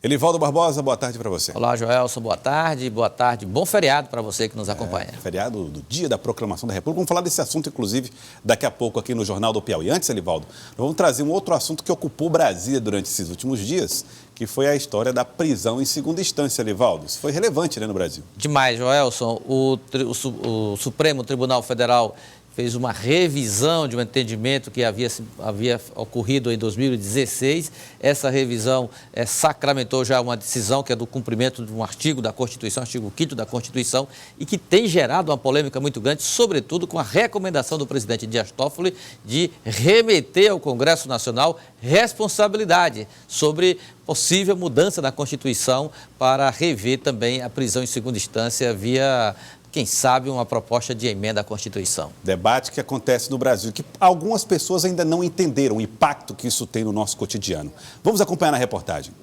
Elivaldo Barbosa, boa tarde para você. Olá, Joelson, boa tarde, bom feriado para você que nos acompanha. Feriado do dia da proclamação da República. Vamos falar desse assunto, inclusive, daqui a pouco aqui no Jornal do Piauí. Antes, Elivaldo, nós vamos trazer um outro assunto que ocupou Brasília durante esses últimos dias, que foi a história da prisão em segunda instância, Elivaldo. Isso foi relevante, né, no Brasil? Demais, Joelson. O Supremo Tribunal Federal fez uma revisão de um entendimento que havia ocorrido em 2016. Essa revisão sacramentou já uma decisão que é do cumprimento de um artigo da Constituição, artigo 5º da Constituição, e que tem gerado uma polêmica muito grande, sobretudo com a recomendação do presidente Dias Toffoli de remeter ao Congresso Nacional responsabilidade sobre possível mudança na Constituição para rever também a prisão em segunda instância via, quem sabe, uma proposta de emenda à Constituição. Debate que acontece no Brasil, que algumas pessoas ainda não entenderam o impacto que isso tem no nosso cotidiano. Vamos acompanhar na reportagem.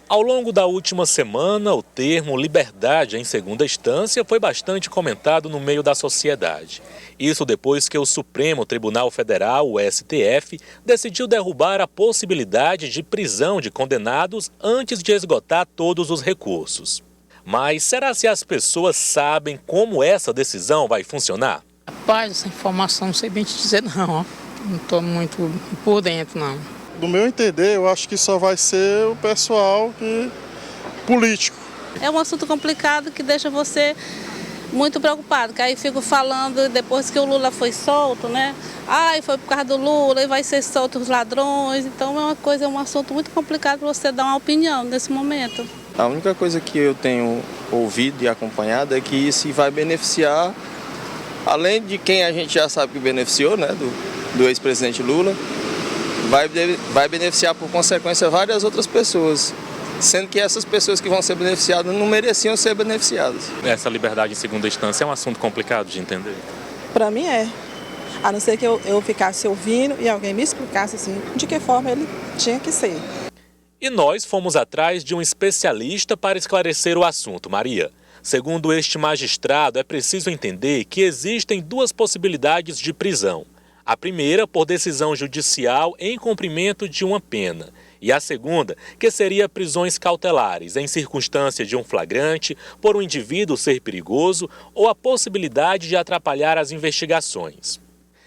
Ao longo da última semana, o termo liberdade em segunda instância foi bastante comentado no meio da sociedade. Isso depois que o Supremo Tribunal Federal, o STF, decidiu derrubar a possibilidade de prisão de condenados antes de esgotar todos os recursos. Mas será se as pessoas sabem como essa decisão vai funcionar? Rapaz, essa informação não sei bem te dizer não, ó. Não estou muito por dentro, não. Do meu entender, eu acho que só vai ser o pessoal político. É um assunto complicado que deixa você muito preocupado, que aí fico falando depois que o Lula foi solto, né? Ai, foi por causa do Lula e vai ser solto os ladrões. Então é um assunto muito complicado para você dar uma opinião nesse momento. A única coisa que eu tenho ouvido e acompanhado é que isso vai beneficiar, além de quem a gente já sabe que beneficiou, né, do ex-presidente Lula, vai beneficiar por consequência várias outras pessoas, sendo que essas pessoas que vão ser beneficiadas não mereciam ser beneficiadas. Essa liberdade em segunda instância é um assunto complicado de entender? Para mim é. A não ser que eu ficasse ouvindo e alguém me explicasse assim, de que forma ele tinha que ser. E nós fomos atrás de um especialista para esclarecer o assunto, Maria. Segundo este magistrado, é preciso entender que existem duas possibilidades de prisão. A primeira, por decisão judicial em cumprimento de uma pena. E a segunda, que seria prisões cautelares, em circunstância de um flagrante, por um indivíduo ser perigoso ou a possibilidade de atrapalhar as investigações.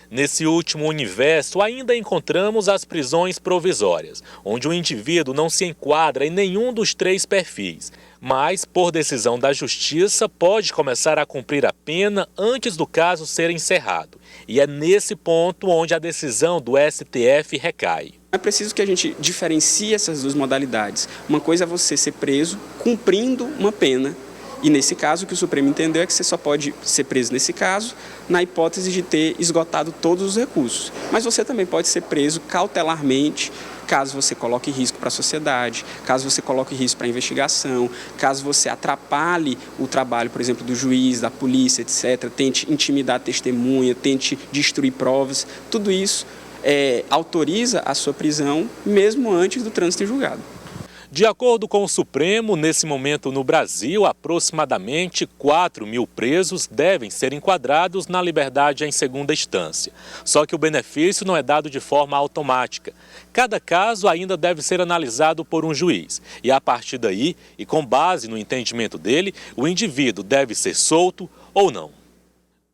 Nesse último universo, ainda encontramos as prisões provisórias, onde o indivíduo não se enquadra em nenhum dos três perfis, mas, por decisão da Justiça, pode começar a cumprir a pena antes do caso ser encerrado. E é nesse ponto onde a decisão do STF recai. É preciso que a gente diferencie essas duas modalidades. Uma coisa é você ser preso cumprindo uma pena. E nesse caso, o que o Supremo entendeu é que você só pode ser preso nesse caso, na hipótese de ter esgotado todos os recursos. Mas você também pode ser preso cautelarmente, caso você coloque risco para a sociedade, caso você coloque risco para a investigação, caso você atrapalhe o trabalho, por exemplo, do juiz, da polícia, etc., tente intimidar a testemunha, tente destruir provas. Tudo isso autoriza a sua prisão, mesmo antes do trânsito em julgado. De acordo com o Supremo, nesse momento no Brasil, aproximadamente 4 mil presos devem ser enquadrados na liberdade em segunda instância. Só que o benefício não é dado de forma automática. Cada caso ainda deve ser analisado por um juiz. E a partir daí, e com base no entendimento dele, o indivíduo deve ser solto ou não.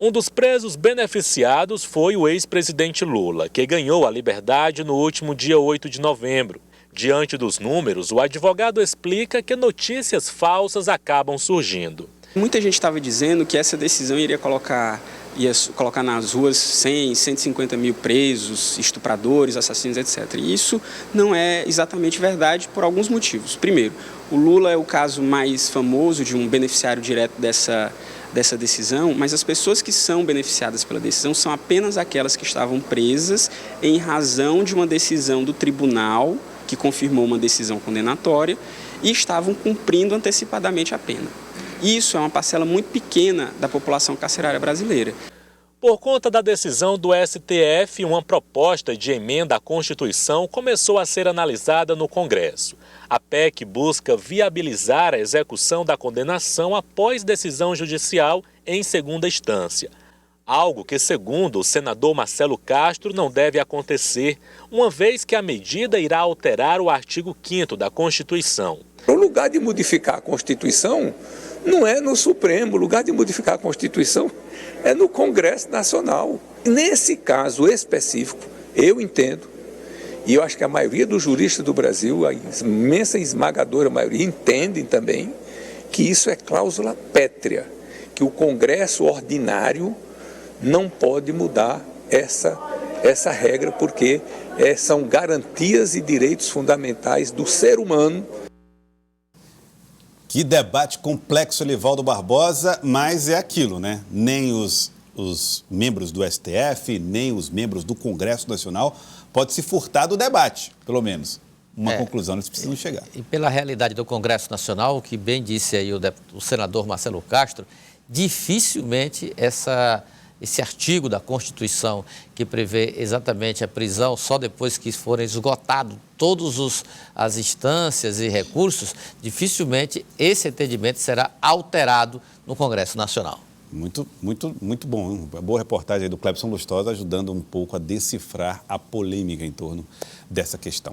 Um dos presos beneficiados foi o ex-presidente Lula, que ganhou a liberdade no último dia 8 de novembro. Diante dos números, o advogado explica que notícias falsas acabam surgindo. Muita gente estava dizendo que essa decisão iria colocar nas ruas 100, 150 mil presos, estupradores, assassinos, etc. E isso não é exatamente verdade por alguns motivos. Primeiro, o Lula é o caso mais famoso de um beneficiário direto dessa decisão, mas as pessoas que são beneficiadas pela decisão são apenas aquelas que estavam presas em razão de uma decisão do tribunal que confirmou uma decisão condenatória e estavam cumprindo antecipadamente a pena. Isso é uma parcela muito pequena da população carcerária brasileira. Por conta da decisão do STF, uma proposta de emenda à Constituição começou a ser analisada no Congresso. A PEC busca viabilizar a execução da condenação após decisão judicial em segunda instância. Algo que, segundo o senador Marcelo Castro, não deve acontecer, uma vez que a medida irá alterar o artigo 5º da Constituição. O lugar de modificar a Constituição não é no Supremo, o lugar de modificar a Constituição é no Congresso Nacional. Nesse caso específico, eu entendo, e eu acho que a maioria dos juristas do Brasil, a imensa e esmagadora maioria, entendem também que isso é cláusula pétrea, que o Congresso ordinário não pode mudar essa regra, porque são garantias e direitos fundamentais do ser humano. Que debate complexo, Elivaldo Barbosa, mas é aquilo, né? Nem os membros do STF, nem os membros do Congresso Nacional podem se furtar do debate, pelo menos. Uma conclusão eles precisam chegar. E pela realidade do Congresso Nacional, o que bem disse aí o senador Marcelo Castro, dificilmente esse artigo da Constituição que prevê exatamente a prisão só depois que forem esgotados todas as instâncias e recursos, dificilmente esse entendimento será alterado no Congresso Nacional. Muito bom. Uma boa reportagem aí do Clebson Lustosa, ajudando um pouco a decifrar a polêmica em torno dessa questão.